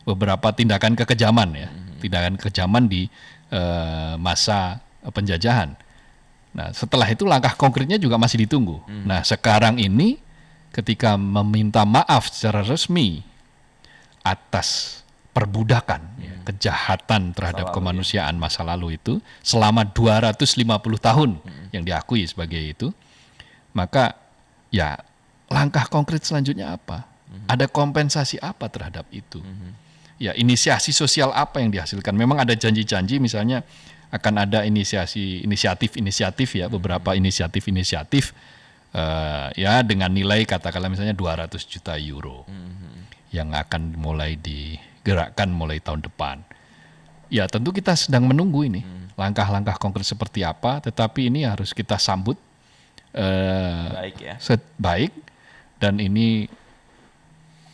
beberapa tindakan kekejaman ya, tindakan kekejaman di masa penjajahan. Nah, setelah itu langkah konkretnya juga masih ditunggu. Nah, sekarang ini ketika meminta maaf secara resmi atas perbudakan, kejahatan terhadap kemanusiaan masa lalu itu selama 250 tahun yang diakui sebagai itu, maka ya langkah konkret selanjutnya apa? Ada kompensasi apa terhadap itu? Ya, inisiasi sosial apa yang dihasilkan? Memang ada janji-janji misalnya akan ada inisiatif ya, beberapa inisiatif ya dengan nilai katakanlah misalnya 200 juta euro yang akan mulai digerakkan mulai tahun depan. Ya, tentu kita sedang menunggu ini langkah-langkah konkret seperti apa, tetapi ini harus kita sambut Baik ya. baik, dan ini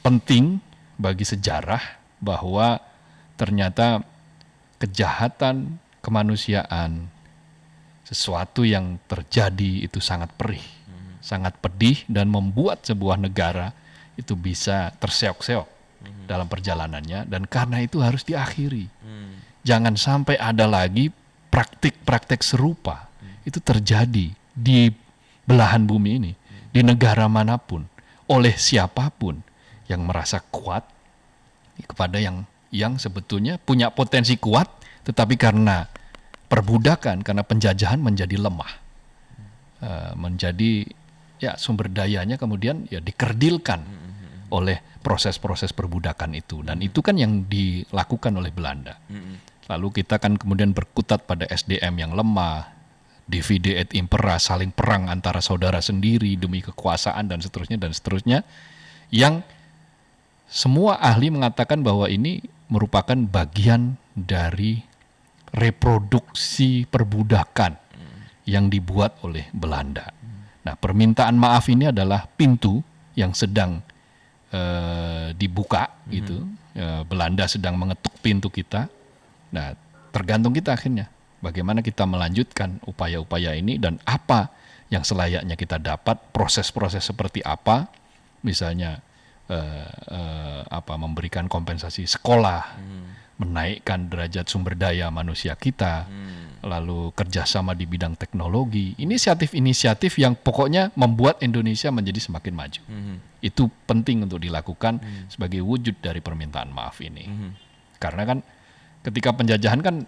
penting bagi sejarah bahwa ternyata kejahatan kemanusiaan, sesuatu yang terjadi itu sangat perih, sangat pedih dan membuat sebuah negara itu bisa terseok-seok dalam perjalanannya, dan karena itu harus diakhiri. Jangan sampai ada lagi praktik-praktik serupa itu terjadi di belahan bumi ini, di negara manapun, oleh siapapun yang merasa kuat kepada yang sebetulnya punya potensi kuat, tetapi karena perbudakan, karena penjajahan menjadi lemah, menjadi ya sumber dayanya kemudian ya dikerdilkan oleh proses-proses perbudakan itu, dan itu kan yang dilakukan oleh Belanda. Lalu kita kan kemudian berkutat pada SDM yang lemah, divide et impera, saling perang antara saudara sendiri demi kekuasaan dan seterusnya, yang semua ahli mengatakan bahwa ini merupakan bagian dari reproduksi perbudakan yang dibuat oleh Belanda. Nah, permintaan maaf ini adalah pintu yang sedang dibuka gitu. Belanda sedang mengetuk pintu kita. Nah, tergantung kita akhirnya bagaimana kita melanjutkan upaya-upaya ini dan apa yang selayaknya kita dapat, proses-proses seperti apa, misalnya memberikan kompensasi sekolah, menaikkan derajat sumber daya manusia kita, lalu kerjasama di bidang teknologi, inisiatif-inisiatif yang pokoknya membuat Indonesia menjadi semakin maju. Itu penting untuk dilakukan sebagai wujud dari permintaan maaf ini. Karena kan ketika penjajahan kan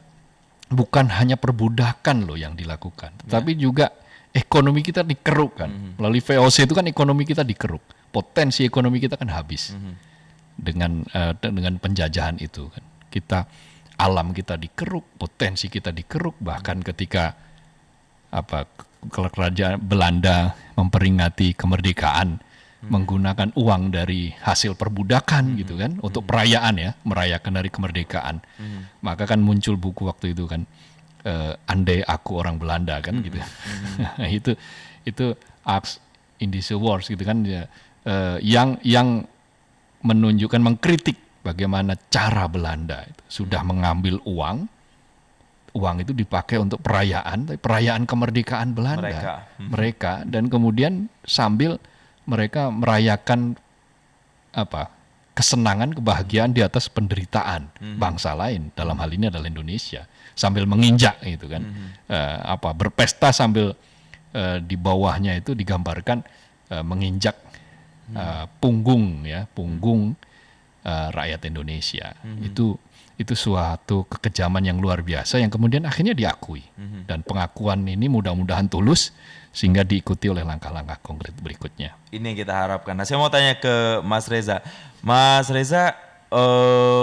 bukan hanya perbudakan loh yang dilakukan, tapi juga ekonomi kita dikeruk kan. Melalui VOC itu kan ekonomi kita dikeruk, potensi ekonomi kita kan habis dengan penjajahan itu kan. Alam kita dikeruk, potensi kita dikeruk, bahkan ketika kerajaan Belanda memperingati kemerdekaan menggunakan uang dari hasil perbudakan gitu kan untuk perayaan ya, merayakan hari kemerdekaan. Maka kan muncul buku waktu itu kan, Andai Aku Orang Belanda kan gitu. itu Acts in the Wars gitu kan ya, yang menunjukkan, mengkritik bagaimana cara Belanda itu sudah mengambil uang itu dipakai untuk perayaan kemerdekaan Belanda mereka, dan kemudian sambil mereka merayakan kesenangan, kebahagiaan di atas penderitaan bangsa lain, dalam hal ini adalah Indonesia, sambil menginjak gitu kan, berpesta sambil di bawahnya itu digambarkan menginjak punggung rakyat Indonesia. Itu suatu kekejaman yang luar biasa yang kemudian akhirnya diakui, dan pengakuan ini mudah-mudahan tulus sehingga diikuti oleh langkah-langkah konkret berikutnya. Ini yang kita harapkan. Nah, saya mau tanya ke Mas Reza. Mas Reza,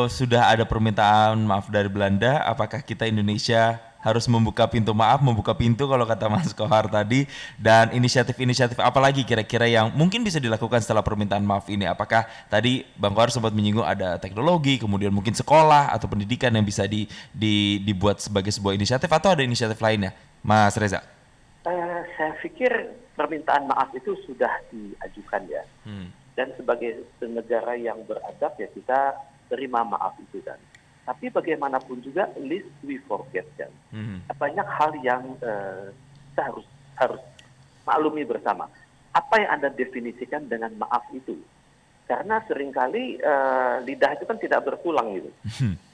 sudah ada permintaan maaf dari Belanda, apakah kita Indonesia harus membuka pintu maaf, membuka pintu kalau kata Mas Kohar tadi, dan inisiatif-inisiatif apa lagi kira-kira yang mungkin bisa dilakukan setelah permintaan maaf ini? Apakah tadi Bang Kohar sempat menyinggung ada teknologi, kemudian mungkin sekolah atau pendidikan yang bisa dibuat sebagai sebuah inisiatif, atau ada inisiatif lainnya, Mas Reza? Saya pikir permintaan maaf itu sudah diajukan ya, dan sebagai negara yang beradab ya kita terima maaf itu kan. Tapi bagaimanapun juga, least we forget kan. Banyak hal yang kita harus maklumi bersama. Apa yang Anda definisikan dengan maaf itu? Karena seringkali lidah itu kan tidak bertulang gitu.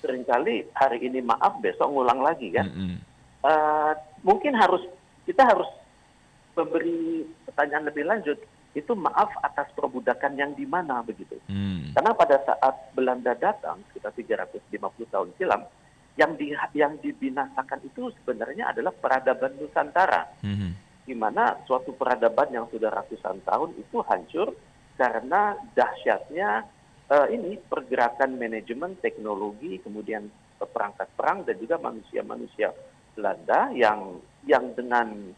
Seringkali hari ini maaf, besok ngulang lagi kan. Mungkin kita harus memberi pertanyaan lebih lanjut. Itu maaf atas perbudakan yang di mana begitu. Karena pada saat Belanda datang sekitar 350 tahun silam, yang dibinasakan itu sebenarnya adalah peradaban Nusantara. Di mana suatu peradaban yang sudah ratusan tahun itu hancur karena dahsyatnya pergerakan manajemen teknologi, kemudian perangkat perang, dan juga manusia-manusia Belanda yang dengan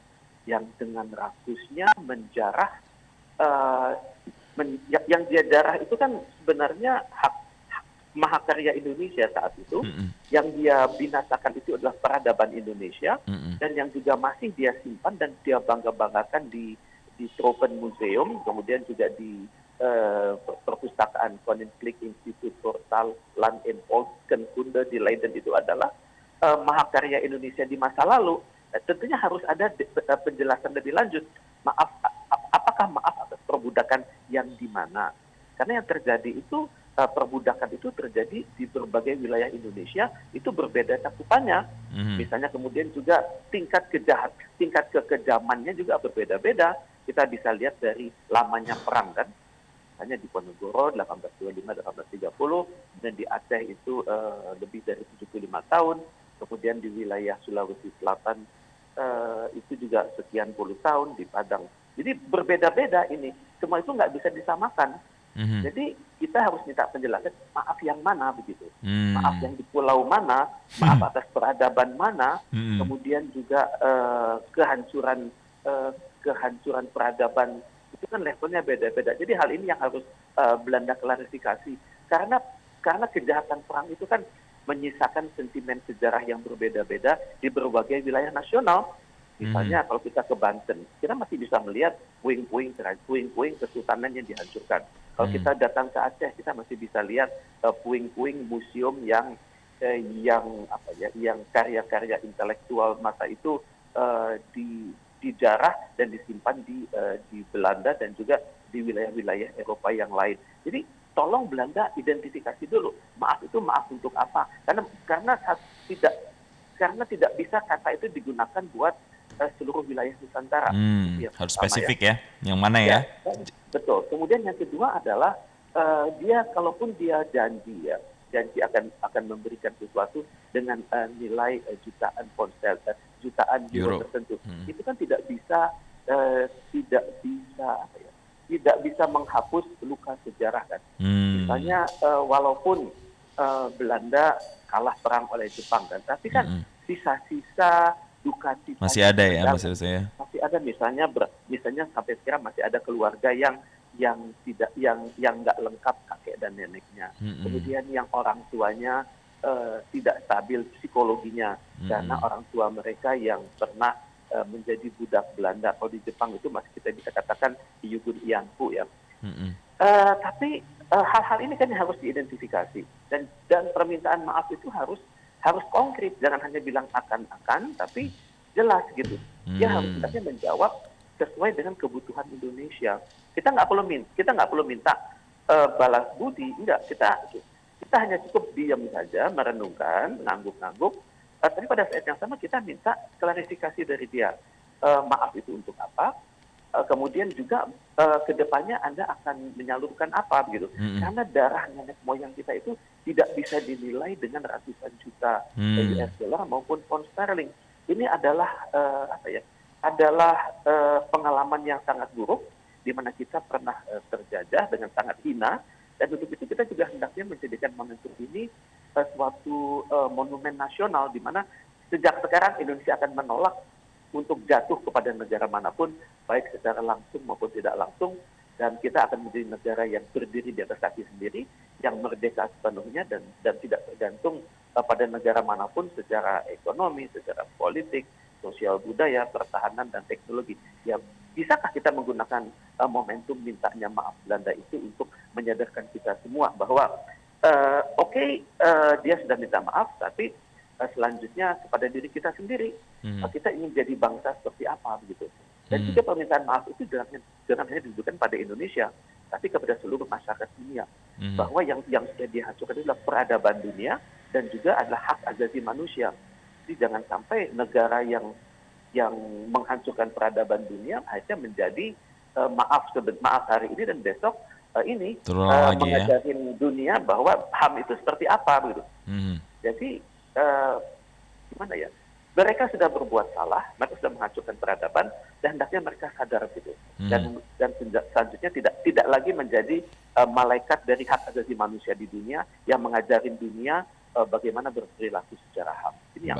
rakusnya menjarah, yang dia darah itu kan sebenarnya hak mahakarya Indonesia saat itu. Yang dia binasakan itu adalah peradaban Indonesia, dan yang juga masih dia simpan dan dia bangga-banggakan di Tropen Museum, kemudian juga di perpustakaan Koninklijk Instituut voor Taal, Land en Volkskunde di Leiden itu adalah mahakarya Indonesia di masa lalu. Tentunya harus ada penjelasan lebih lanjut. Apakah maaf atas perbudakan yang di mana? Karena yang terjadi itu, perbudakan itu terjadi di berbagai wilayah Indonesia, itu berbeda cakupannya. Misalnya kemudian juga tingkat kekejamannya juga berbeda-beda. Kita bisa lihat dari lamanya perang kan. Hanya di Ponorogo 1825-1830, dan di Aceh itu lebih dari 75 tahun. Kemudian di wilayah Sulawesi Selatan itu juga sekian puluh tahun, di Padang. Jadi berbeda-beda ini. Semua itu nggak bisa disamakan. Jadi kita harus minta penjelasan maaf yang mana begitu. Maaf yang di pulau mana, maaf atas peradaban mana, kemudian juga kehancuran peradaban itu kan levelnya beda-beda. Jadi hal ini yang harus Belanda klarifikasi. Karena kejahatan perang itu kan menyisakan sentimen sejarah yang berbeda-beda di berbagai wilayah nasional. Misalnya kalau kita ke Banten, kita masih bisa melihat puing-puing kesultanan yang dihancurkan. Kalau kita datang ke Aceh, kita masih bisa lihat puing-puing museum yang yang apa ya, yang karya-karya intelektual masa itu dijarah dan disimpan di Belanda dan juga di wilayah-wilayah Eropa yang lain. Jadi tolong Belanda identifikasi dulu, maaf itu maaf untuk apa? Karena tidak bisa kata itu digunakan buat seluruh wilayah Nusantara. Itu yang Harus pertama, spesifik ya. Yang mana ya? Betul. Kemudian yang kedua adalah dia kalaupun dia janji akan memberikan sesuatu dengan nilai jutaan ponsel, jutaan euro tertentu. Itu kan tidak bisa apa ya? Tidak bisa menghapus luka sejarah kan. Misalnya walaupun Belanda kalah perang oleh Jepang kan, tapi kan sisa-sisa duka cita masih ada ya, maksud saya. Masih ada, misalnya sampai sekarang masih ada keluarga yang nggak lengkap kakek dan neneknya. Kemudian yang orang tuanya tidak stabil psikologinya karena orang tua mereka yang pernah menjadi budak Belanda. Kalau di Jepang itu masih kita bisa katakan Yugun Ianfu ya. Tapi hal-hal ini kan harus diidentifikasi dan permintaan maaf itu harus konkret, jangan hanya bilang akan, tapi jelas gitu. Dia harus menjawab sesuai dengan kebutuhan Indonesia. Kita nggak perlu minta balas budi, enggak. Kita hanya cukup diam saja, merenungkan, ngangguk-ngangguk. Tapi pada saat yang sama kita minta klarifikasi dari dia. Maaf itu untuk apa? Kemudian juga kedepannya Anda akan menyalurkan apa gitu. Karena darah nenek moyang kita itu tidak bisa dinilai dengan ratusan juta US dollar maupun pound sterling. Ini adalah pengalaman yang sangat buruk di mana kita pernah terjajah dengan sangat hina, dan untuk itu kita juga hendaknya menjadikan momentum ini suatu monumen nasional di mana sejak sekarang Indonesia akan menolak untuk jatuh kepada negara manapun, baik secara langsung maupun tidak langsung, dan kita akan menjadi negara yang berdiri di atas kaki sendiri, yang merdeka sepenuhnya dan tidak tergantung pada negara manapun secara ekonomi, secara politik, sosial budaya, pertahanan, dan teknologi. Ya, bisakah kita menggunakan momentum mintanya maaf Belanda itu untuk menyadarkan kita semua bahwa dia sudah minta maaf, tapi selanjutnya kepada diri kita sendiri, kita ingin jadi bangsa seperti apa begitu. Dan juga permintaan maaf itu jangan hanya ditujukan pada Indonesia, tapi kepada seluruh masyarakat dunia, bahwa yang sudah dihancurkan adalah peradaban dunia dan juga adalah hak asasi manusia. Jadi jangan sampai negara yang menghancurkan peradaban dunia hanya menjadi maaf hari ini dan besok ini mengajarin dunia bahwa HAM itu seperti apa gitu. Jadi gimana ya? Mereka sudah berbuat salah, mereka sudah menghancurkan peradaban, dan hendaknya mereka sadar gitu. Dan selanjutnya tidak lagi menjadi malaikat dari hak asasi manusia di dunia yang mengajarin dunia bagaimana berperilaku secara HAM. Ini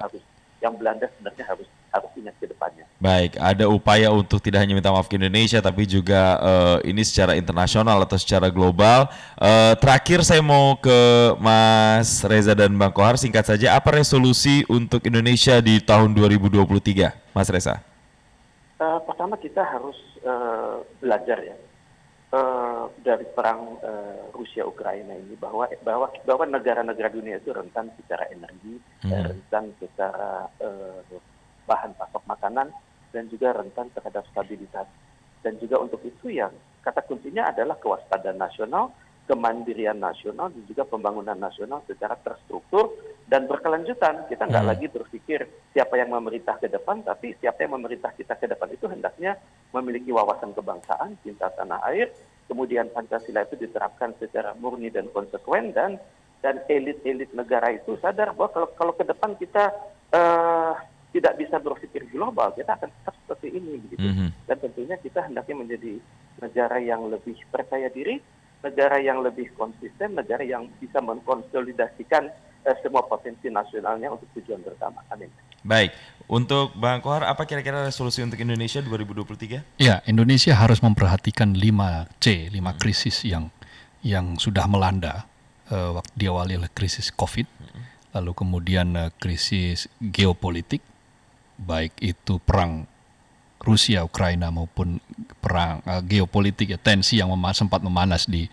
yang Belanda sebenarnya harus ingat ke depannya. Baik, ada upaya untuk tidak hanya minta maaf ke Indonesia, tapi juga ini secara internasional atau secara global. Terakhir saya mau ke Mas Reza dan Bang Kohar, singkat saja, apa resolusi untuk Indonesia di tahun 2023, Mas Reza? Pertama kita harus belajar ya dari perang Rusia-Ukraina ini bahwa negara-negara dunia itu rentan secara energi, rentan secara bahan pokok makanan, dan juga rentan terhadap stabilitas. Dan juga untuk itu yang kata kuncinya adalah kewaspadaan nasional, kemandirian nasional, dan juga pembangunan nasional secara terstruktur dan berkelanjutan. Kita nggak lagi berpikir siapa yang memerintah ke depan, tapi siapa yang memerintah kita ke depan itu hendaknya memiliki wawasan kebangsaan, cinta tanah air, kemudian Pancasila itu diterapkan secara murni dan konsekuen, dan elit-elit negara itu sadar bahwa kalau ke depan kita tidak bisa berpikir global, kita akan tetap seperti ini begitu. Dan tentunya kita hendaknya menjadi negara yang lebih percaya diri, negara yang lebih konsisten, negara yang bisa mengkonsolidasikan semua potensi nasionalnya untuk tujuan bersama. Amin. Baik, untuk Bang Kohar, apa kira-kira resolusi untuk Indonesia 2023? Ya, Indonesia harus memperhatikan 5C, 5 krisis yang sudah melanda waktu diawali oleh krisis COVID, lalu kemudian krisis geopolitik, baik itu perang Rusia Ukraina maupun perang geopolitik ya, tensi yang sempat memanas di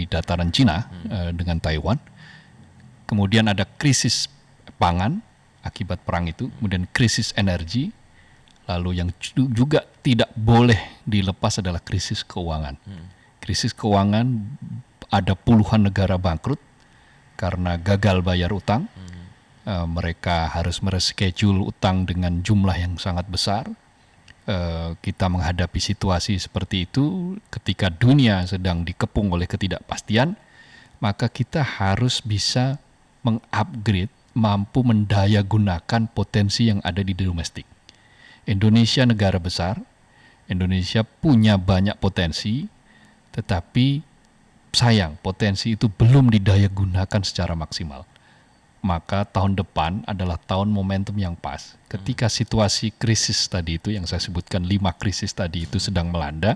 dataran Cina dengan Taiwan. kemudian ada krisis pangan akibat perang itu, kemudian krisis energi, lalu yang juga tidak boleh dilepas adalah krisis keuangan. Krisis keuangan, ada puluhan negara bangkrut karena gagal bayar utang. Mereka harus mereschedule utang dengan jumlah yang sangat besar. Kita menghadapi situasi seperti itu ketika dunia sedang dikepung oleh ketidakpastian, maka kita harus bisa mengupgrade, mampu mendayagunakan potensi yang ada di domestik. Indonesia negara besar, Indonesia punya banyak potensi, tetapi sayang potensi itu belum didayagunakan secara maksimal. Maka tahun depan adalah tahun momentum yang pas. Ketika situasi krisis tadi itu yang saya sebutkan 5 krisis tadi itu sedang melanda,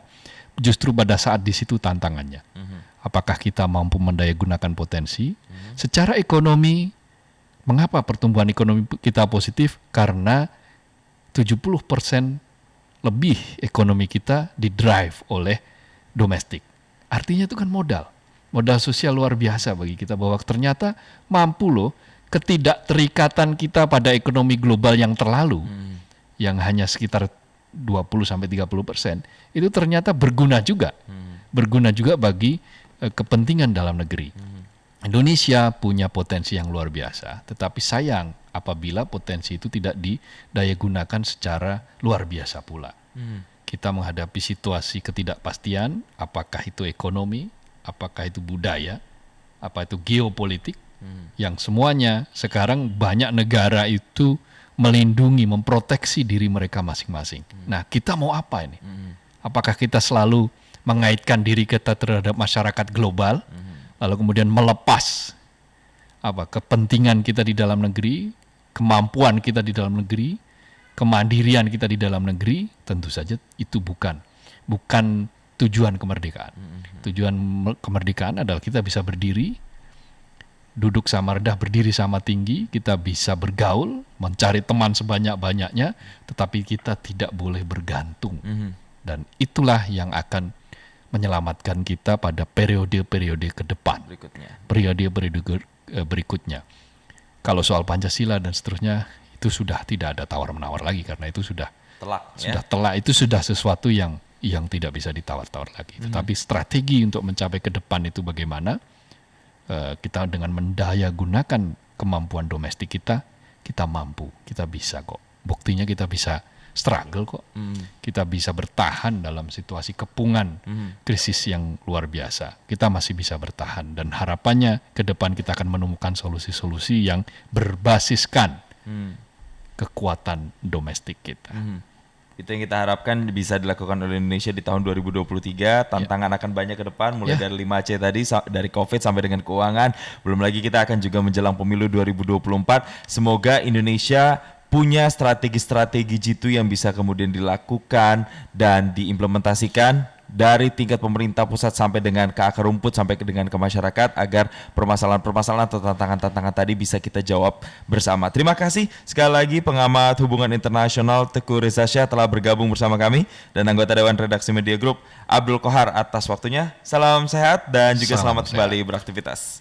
justru pada saat di situ tantangannya. Apakah kita mampu mendayagunakan potensi? Secara ekonomi, mengapa pertumbuhan ekonomi kita positif? Karena 70% lebih ekonomi kita didrive oleh domestik. Artinya itu kan modal sosial luar biasa bagi kita, bahwa ternyata mampu loh ketidakterikatan kita pada ekonomi global yang terlalu, yang hanya sekitar 20-30%, itu ternyata berguna juga. Berguna juga bagi kepentingan dalam negeri. Indonesia punya potensi yang luar biasa, tetapi sayang apabila potensi itu tidak didayagunakan secara luar biasa pula. Kita menghadapi situasi ketidakpastian, apakah itu ekonomi, apakah itu budaya, apa itu geopolitik, yang semuanya sekarang banyak negara itu melindungi, memproteksi diri mereka masing-masing. Nah, kita mau apa ini? Apakah kita selalu mengaitkan diri kita terhadap masyarakat global, lalu kemudian melepas kepentingan kita di dalam negeri, kemampuan kita di dalam negeri, kemandirian kita di dalam negeri? Tentu saja itu bukan tujuan kemerdekaan. Tujuan kemerdekaan adalah kita bisa berdiri, duduk sama rendah, berdiri sama tinggi, kita bisa bergaul, mencari teman sebanyak-banyaknya, tetapi kita tidak boleh bergantung. Dan itulah yang akan menyelamatkan kita pada periode-periode ke depan. Periode-periode berikutnya. Kalau soal Pancasila dan seterusnya, itu sudah tidak ada tawar-menawar lagi, karena itu sudah telak, itu sudah sesuatu yang tidak bisa ditawar-tawar lagi. Tetapi strategi untuk mencapai ke depan itu bagaimana? Kita dengan mendayagunakan kemampuan domestik kita mampu, kita bisa kok. Buktinya kita bisa struggle kok. Kita bisa bertahan dalam situasi kepungan krisis yang luar biasa. Kita masih bisa bertahan, dan harapannya ke depan kita akan menemukan solusi-solusi yang berbasiskan kekuatan domestik kita. Itu yang kita harapkan bisa dilakukan oleh Indonesia di tahun 2023. Tantangan akan banyak ke depan, mulai dari 5C tadi, dari COVID sampai dengan keuangan. Belum lagi kita akan juga menjelang pemilu 2024. Semoga Indonesia punya strategi-strategi jitu yang bisa kemudian dilakukan dan diimplementasikan dari tingkat pemerintah pusat sampai dengan ke akar rumput, sampai dengan ke masyarakat, agar permasalahan-permasalahan atau tantangan-tantangan tadi bisa kita jawab bersama. Terima kasih sekali lagi pengamat hubungan internasional Teguh Reza Syah telah bergabung bersama kami, dan anggota Dewan Redaksi Media Group Abdul Kohar atas waktunya. Salam sehat dan juga selamat kembali beraktivitas.